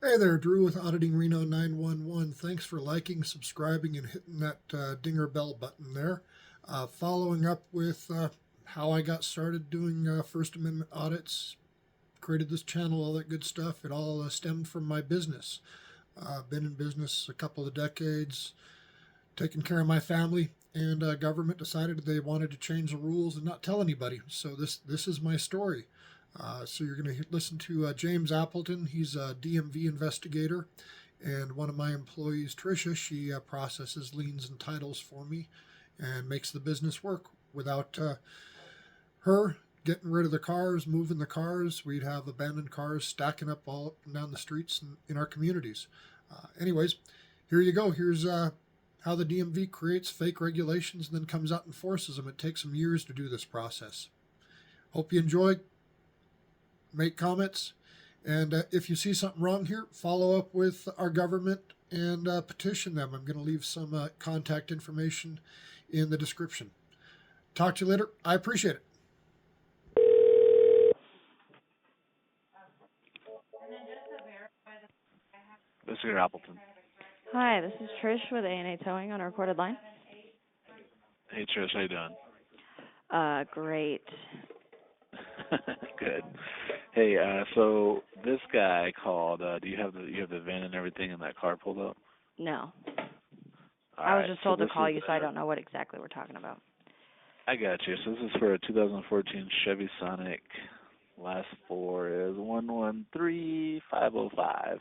Hey there, Drew with Auditing Reno 911. Thanks for liking, subscribing, and hitting that dinger bell button there. Following up with how I got started doing First Amendment audits, created this channel, all that good stuff. It all stemmed from my business. Been in business a couple of decades, taking care of my family, and government decided they wanted to change the rules and not tell anybody. So this is my story. So you're going to listen to James Appleton. He's a DMV investigator, and one of my employees, Tricia, she processes liens and titles for me and makes the business work. Without her getting rid of the cars, moving the cars, we'd have abandoned cars stacking up all up and down the streets in our communities. Anyways, here you go. Here's how the DMV creates fake regulations and then comes out and enforces them. It takes them years to do this process. Hope you enjoy. Make comments, and if you see something wrong here, follow up with our government and petition them. I'm going to leave some contact information in the description. Talk to you later. I appreciate it. Mr. Appleton. Hi, this is Trish with A&A Towing on a recorded line. Hey Trish, how you doing? Great. Good. Hey, so this guy called. Do you have the van and everything in that car pulled up? No. All I was right, just told to this call is, you, so I don't know what exactly we're talking about. I got you. So this is for a 2014 Chevy Sonic. Last four is 113505.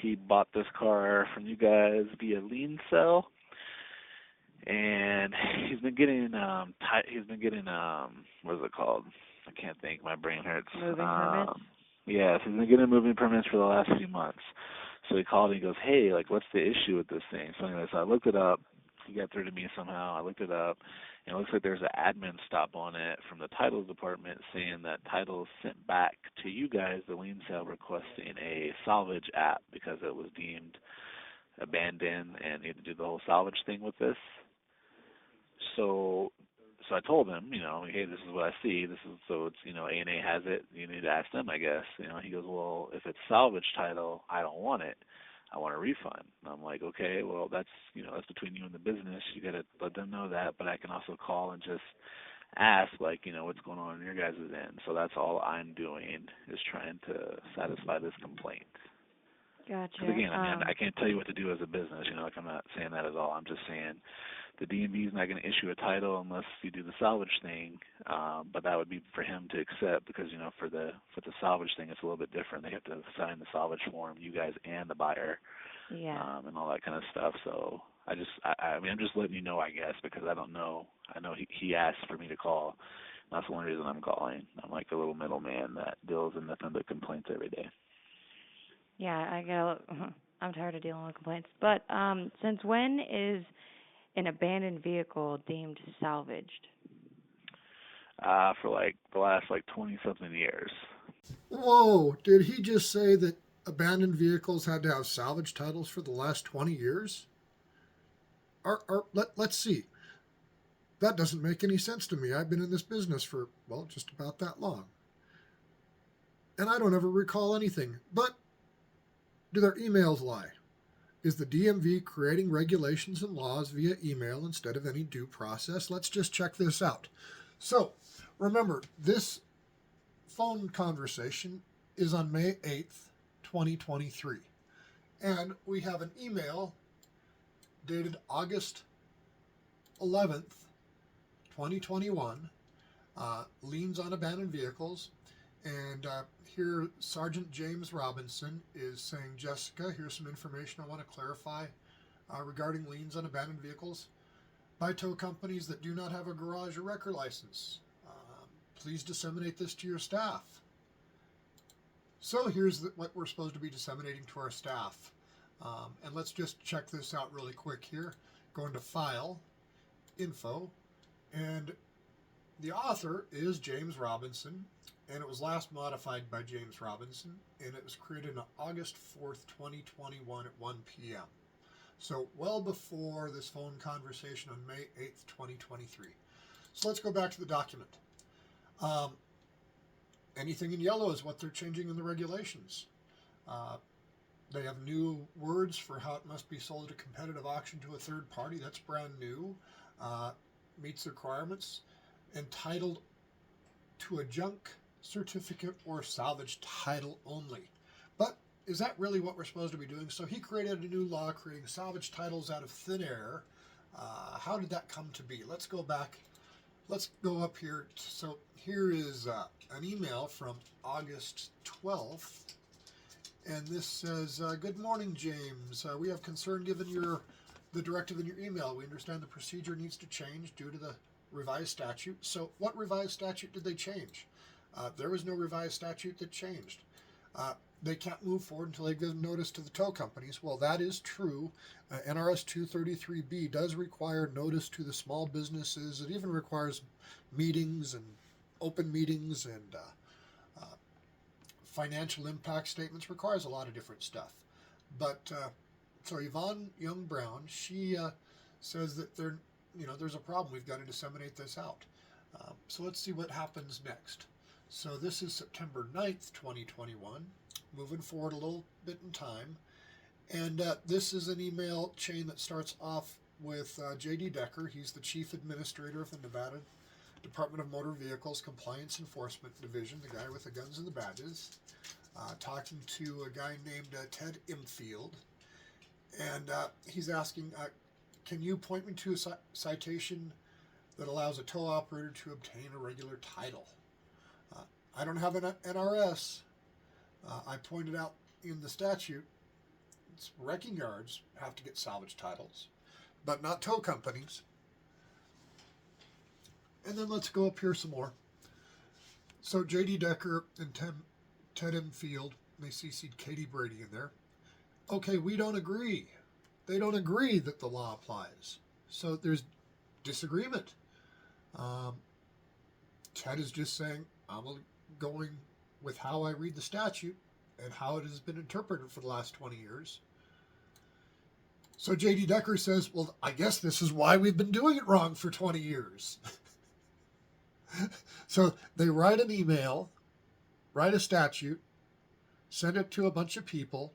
He bought this car from you guys via lien sale, and he's been getting what is it called? I can't think. My brain hurts. Moving permits? Yes, he's been getting moving permits for the last few months. So he called and he goes, hey, like, what's the issue with this thing? So anyway, so I looked it up. He got through to me somehow. I looked it up, and it looks like there's an admin stop on it from the titles department saying that titles sent back to you guys the lien sale requesting a salvage app because it was deemed abandoned and you had to do the whole salvage thing with this. So I told him, hey, this is what I see. This is so it's A&A has it. You need to ask them, I guess. He goes, well, if it's salvage title, I don't want it. I want a refund. And I'm like, okay, well, that's between you and the business. You got to let them know that. But I can also call and just ask, like, what's going on in your guys' end. So that's all I'm doing is trying to satisfy this complaint. Gotcha. Because again, I can't tell you what to do as a business. Like I'm not saying that at all. I'm just saying the DMV is not going to issue a title unless you do the salvage thing. But that would be for him to accept because for the salvage thing, it's a little bit different. They have to sign the salvage form, you guys and the buyer, and all that kind of stuff. So I'm just letting you know, I guess, because I don't know. I know he asked for me to call. That's the only reason I'm calling. I'm like a little middleman that deals in nothing but complaints every day. Yeah, I'm tired of dealing with complaints. But since when is an abandoned vehicle deemed salvaged? For like the last 20-something years. Whoa, did he just say that abandoned vehicles had to have salvage titles for the last 20 years? Let's see. That doesn't make any sense to me. I've been in this business for, well, just about that long. And I don't ever recall anything. But do their emails lie? Is the DMV creating regulations and laws via email instead of any due process? Let's just check this out. So, remember, this phone conversation is on May 8th, 2023. And we have an email dated August 11th, 2021, liens on abandoned vehicles. And here, Sergeant James Robinson is saying, Jessica, here's some information I want to clarify regarding liens on abandoned vehicles by tow companies that do not have a garage or wrecker license. Please disseminate this to your staff. So here's what we're supposed to be disseminating to our staff. And let's just check this out really quick here. Go into File, Info, and the author is James Robinson, and it was last modified by James Robinson, and it was created on August 4th, 2021 at 1 p.m. So well before this phone conversation on May 8th, 2023. So let's go back to the document. Anything in yellow is what they're changing in the regulations. They have new words for how it must be sold at a competitive auction to a third party. That's brand new. Uh, Meets the requirements. Entitled to a junk certificate or salvage title only. But is that really what we're supposed to be doing? So he created a new law creating salvage titles out of thin air. How did that come to be? Let's go back. Let's go up here. So here is an email from August 12th. And this says, good morning, James. We have concern given the directive in your email. We understand the procedure needs to change due to the revised statute. So what revised statute did they change? There was no revised statute that changed. They can't move forward until they give notice to the tow companies. Well, that is true. NRS 233B does require notice to the small businesses. It even requires meetings and open meetings and financial impact statements. Requires a lot of different stuff. But so Yvonne Young Brown, she says that there's a problem. We've got to disseminate this out. So let's see what happens next. So this is September 9th, 2021. Moving forward a little bit in time. And this is an email chain that starts off with J.D. Decker. He's the Chief Administrator of the Nevada Department of Motor Vehicles Compliance Enforcement Division, the guy with the guns and the badges, talking to a guy named Ted Imfield. And he's asking, can you point me to a citation that allows a tow operator to obtain a regular title? I don't have an NRS. I pointed out in the statute, wrecking yards have to get salvage titles, but not tow companies. And then let's go up here some more. So J.D. Decker and Ted Imfield, they CC'd Katie Brady in there. Okay, we don't agree. They don't agree that the law applies. So there's disagreement. Ted is just saying, I'm going with how I read the statute and how it has been interpreted for the last 20 years. So J.D. Decker says, well, I guess this is why we've been doing it wrong for 20 years. So they write an email, write a statute, send it to a bunch of people.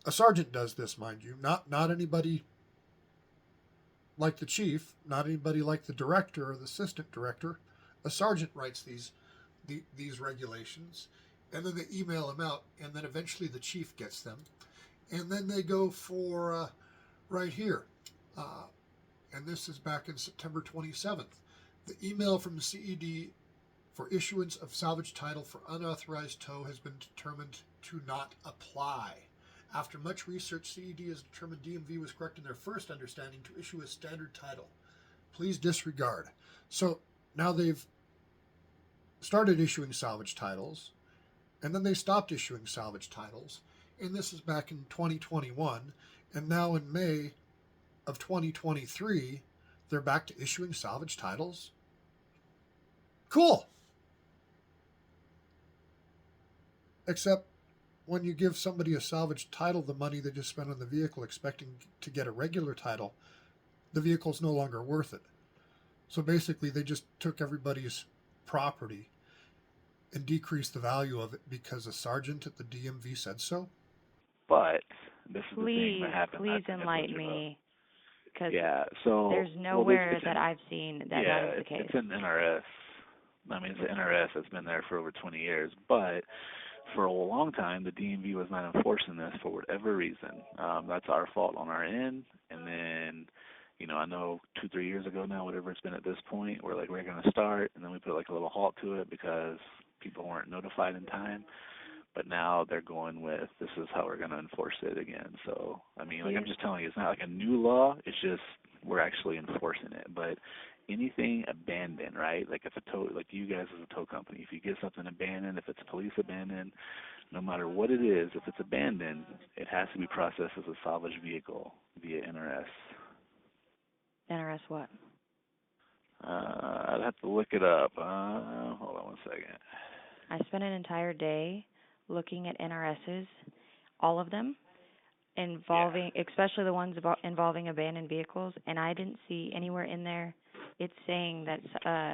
A sergeant does this, mind you, not anybody like the chief, not anybody like the director or the assistant director. A sergeant writes these regulations, and then they email them out, and then eventually the chief gets them, and then they go for right here, and this is back in September 27th. The email from the CED for issuance of salvage title for unauthorized tow has been determined to not apply. After much research, CED has determined DMV was correct in their first understanding to issue a standard title. Please disregard. So now they've started issuing salvage titles, and then they stopped issuing salvage titles, and this is back in 2021, and now in May of 2023, they're back to issuing salvage titles. Cool. Except when you give somebody a salvage title, the money they just spent on the vehicle expecting to get a regular title, the vehicle's no longer worth it. So basically they just took everybody's property and decreased the value of it because a sergeant at the DMV said so. But this is the thing that happened. Please enlighten me. Because so there's nowhere that I've seen that is the case. It's an NRS. I mean, it's an NRS that's been there for over 20 years. But for a long time, the DMV was not enforcing this for whatever reason. That's our fault on our end. And then, I know 2-3 years ago now, whatever it's been at this point, we're going to start. And then we put a little halt to it because people weren't notified in time. But now they're going with, this is how we're going to enforce it again. So, I mean, I'm just telling you, it's not like a new law. It's just we're actually enforcing it. But anything abandoned, right? Like if a tow, like you guys as a tow company, if you get something abandoned, if it's police abandoned, no matter what it is, if it's abandoned, it has to be processed as a salvage vehicle via NRS. NRS what? I'd have to look it up. Hold on one second. I spent an entire day looking at NRSs, all of them, especially the ones involving abandoned vehicles, and I didn't see anywhere in there it's saying that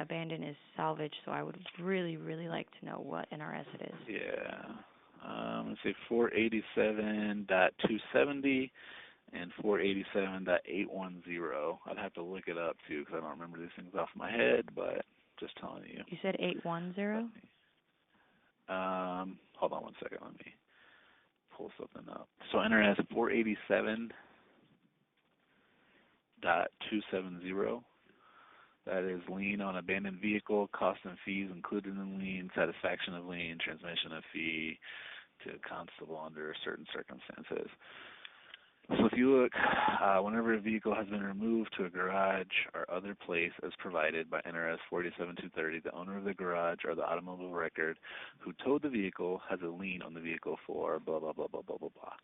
abandoned is salvage, so I would really, really like to know what NRS it is. Yeah. Let's say 487.270 and 487.810. I'd have to look it up too because I don't remember these things off my head, but just telling you. You said 810? Hold on one second. Let me pull something up. So NRS 487.270. That is lien on abandoned vehicle, costs and fees included in lien, satisfaction of lien, transmission of fee to constable under certain circumstances. So if you look, whenever a vehicle has been removed to a garage or other place as provided by NRS 47230, the owner of the garage or the automobile record who towed the vehicle has a lien on the vehicle for blah, blah, blah, blah, blah, blah, blah.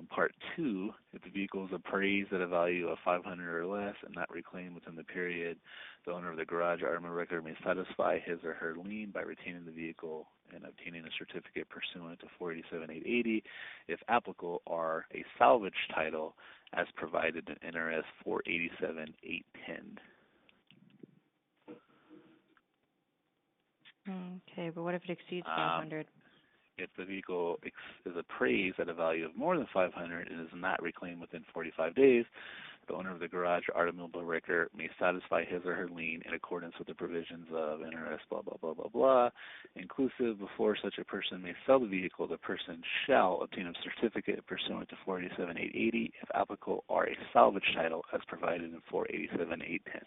Part 2, if the vehicle is appraised at a value of 500 or less and not reclaimed within the period, the owner of the garage or automobile record may satisfy his or her lien by retaining the vehicle and obtaining a certificate pursuant to 487-880, if applicable, or a salvage title as provided in NRS 487-810. Okay, but what if it exceeds 500? If the vehicle is appraised at a value of more than 500 and is not reclaimed within 45 days, the owner of the garage or automobile record may satisfy his or her lien in accordance with the provisions of NRS blah, blah, blah, blah, blah, inclusive. Before such a person may sell the vehicle, the person shall obtain a certificate pursuant to 487-880, if applicable, or a salvage title as provided in 487-810.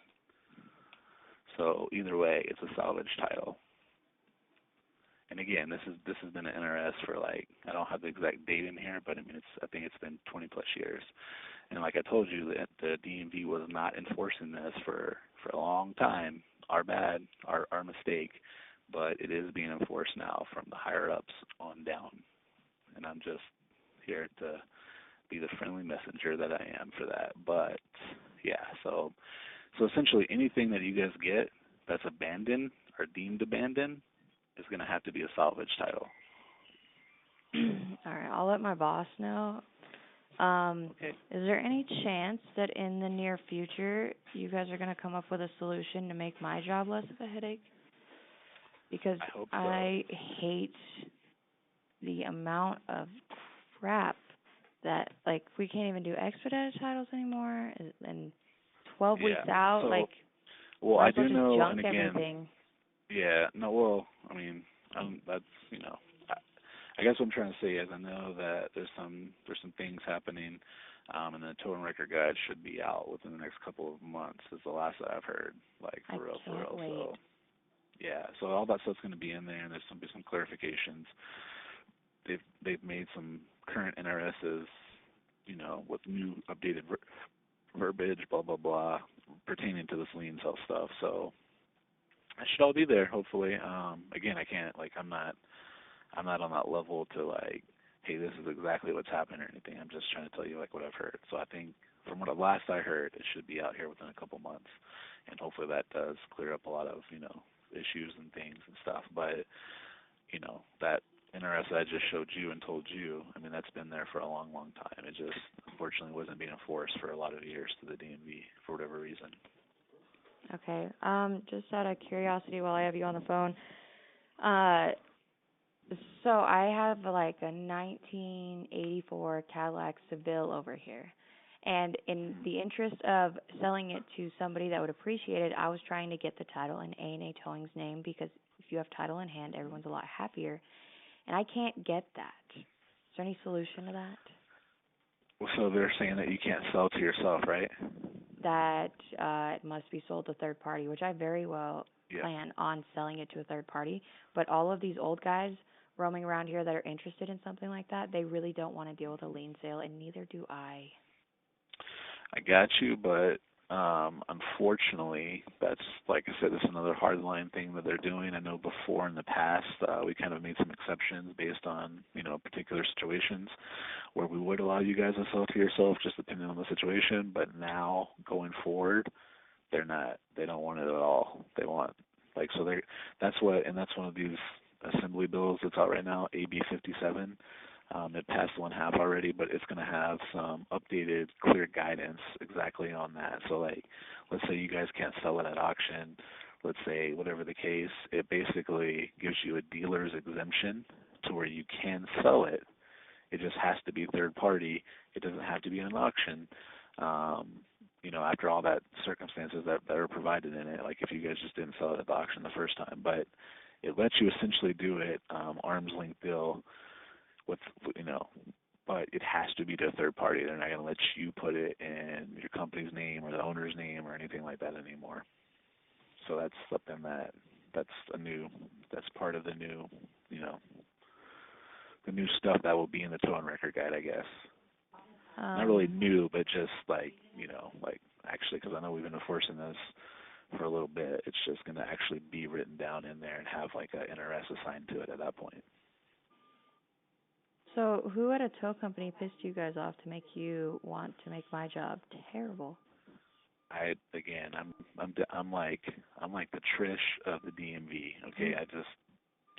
So either way, it's a salvage title. And again, this has been an NRS for I don't have the exact date in here, but I think it's been 20 plus years. And like I told you, the DMV was not enforcing this for a long time. Our bad, our mistake, but it is being enforced now from the higher ups on down. And I'm just here to be the friendly messenger that I am for that. But yeah, so essentially anything that you guys get that's abandoned or deemed abandoned is going to have to be a salvage title. All right, I'll let my boss know. Okay. Is there any chance that in the near future you guys are going to come up with a solution to make my job less of a headache? Because I hope so. I hate the amount of crap that, we can't even do expedited titles anymore, and 12 weeks out, so, well, I do know, junk and again, everything. Yeah, no, well, that's, I guess what I'm trying to say is I know that there's some things happening, and the towing record guide should be out within the next couple of months. Is the last that I've heard, for real. Wait. So, yeah, so all that stuff's going to be in there, and there's going to be some clarifications. They've made some current NRSs, with new updated verbiage, blah blah blah, pertaining to this lien sale stuff. So I should all be there, hopefully. Again, I can't, I'm not on that level to, hey, this is exactly what's happening or anything. I'm just trying to tell you, what I've heard. So I think from what last I heard, it should be out here within a couple months. And hopefully that does clear up a lot of, issues and things and stuff. But, that NRS I just showed you and told you, that's been there for a long, long time. It just, unfortunately, wasn't being enforced for a lot of years to the DMV for whatever reason. Okay. Just out of curiosity, while I have you on the phone, so I have a 1984 Cadillac Seville over here, and in the interest of selling it to somebody that would appreciate it, I was trying to get the title in A&A Towing's name, because if you have title in hand, everyone's a lot happier, and I can't get that. Is there any solution to that? So they're saying that you can't sell to yourself, right? That it must be sold to third party, which I very well plan on selling it to a third party. But all of these old guys roaming around here that are interested in something like that, they really don't want to deal with a lien sale, and neither do I. I got you, but unfortunately, that's, like I said, it's another hardline thing that they're doing. I know before in the past, we kind of made some exceptions based on, particular situations where we would allow you guys to sell to yourself, just depending on the situation. But now, going forward, they don't want it at all. They want, that's one of these assembly bills that's out right now, AB 57. It passed 1/2 already, but it's going to have some updated, clear guidance exactly on that. So, let's say you guys can't sell it at auction, let's say, whatever the case, it basically gives you a dealer's exemption to where you can sell it. It just has to be third party. It doesn't have to be an auction. After all that circumstances that are provided in it, like if you guys just didn't sell it at the auction the first time, but it lets you essentially do it arm's length deal with, but it has to be to a third party. They're not going to let you put it in your company's name or the owner's name or anything like that anymore. So that's something that's part of the new, the new stuff that will be in the towing record guide, I guess. Not really new, but just actually, because I know we've been enforcing this for a little bit, it's just going to actually be written down in there and have like a NRS assigned to it at that point. So who at a tow company pissed you guys off to make you want to make my job terrible? I'm like the Trish of the DMV. Okay, I just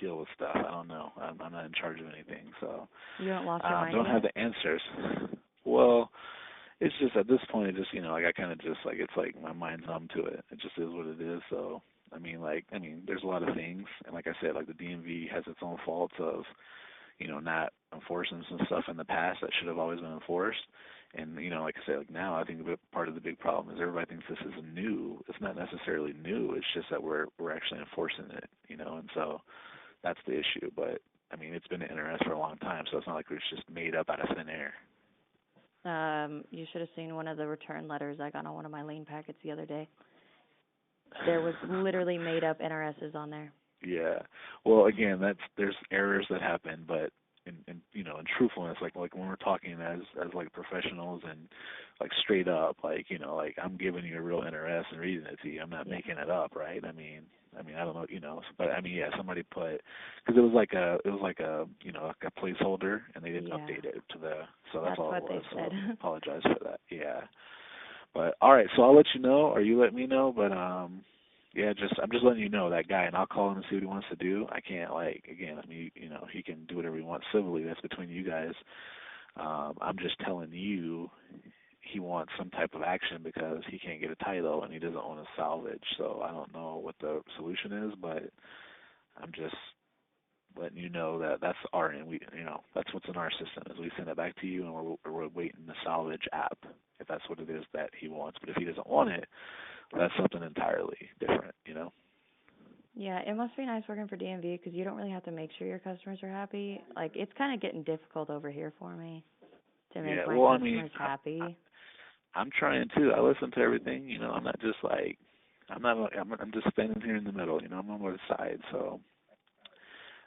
deal with stuff. I don't know. I'm not in charge of anything, so you haven't lost your mind don't yet? have the answers. Well, it's just at this point, it just I kind of just it's like my mind's numb to it. It just is what it is. So there's a lot of things, and like I said, like the DMV has its own faults of not enforcing some stuff in the past that should have always been enforced. And like I said, like now I think part of the big problem is everybody thinks this is new. It's not necessarily new. It's just that we're actually enforcing it, and so that's the issue. But it's been an NRS for a long time, so it's not like it's just made up out of thin air. You should have seen one of the return letters I got on one of my lien packets the other day. There was literally made up NRSs on there. Yeah. Well, again, there's errors that happen, but in truthfulness, like when we're talking as like professionals and like straight up, like I'm giving you a real NRS and reading it to you. I'm not making it up, right? I don't know, but somebody put, because it was like a placeholder, and they didn't update it to the, so that's all what it was. they said. So I apologize for that. Yeah. But all right, so I'll let you know, or you let me know, but I'm just letting you know that guy, and I'll call him and see what he wants to do. I can't he can do whatever he wants civilly. That's between you guys. I'm just telling you, he wants some type of action because he can't get a title and he doesn't own a salvage. So I don't know what the solution is, but I'm just letting you know that that's our end. That's what's in our system is we send it back to you, and we're waiting the salvage app if that's what it is that he wants. But if he doesn't want it, that's something entirely different, Yeah, it must be nice working for DMV because you don't really have to make sure your customers are happy. Like, it's kind of getting difficult over here for me to make my customers happy. I'm trying to. I listen to everything, I'm not just like, I'm just standing here in the middle, I'm on both sides, so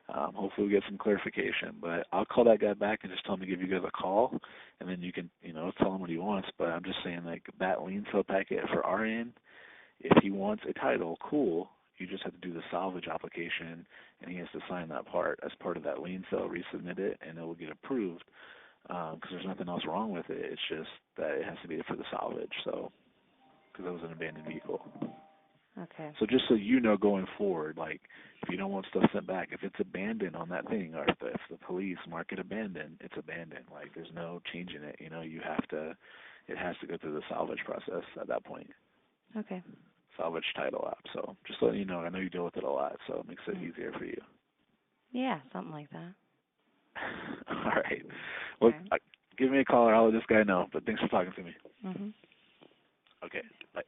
hopefully we get some clarification. But I'll call that guy back and just tell him to give you guys a call, and then you can, tell him what he wants. But I'm just saying, like, that lien sale packet for our end, if he wants a title, cool. You just have to do the salvage application, and he has to sign that part as part of that lien sale, resubmit it, and it will get approved. Because there's nothing else wrong with it. It's just that it has to be for the salvage. So, because it was an abandoned vehicle. Okay. So just so you know, going forward, like if you don't want stuff sent back, if it's abandoned on that thing, or if the police mark it abandoned, it's abandoned. Like there's no changing it. It has to go through the salvage process at that point. Okay. Salvage title app. So just letting you know, I know you deal with it a lot, so it makes it easier for you. Yeah, something like that. All right. Well, give me a call or I'll let this guy know. But thanks for talking to me. Mhm. Okay. Bye.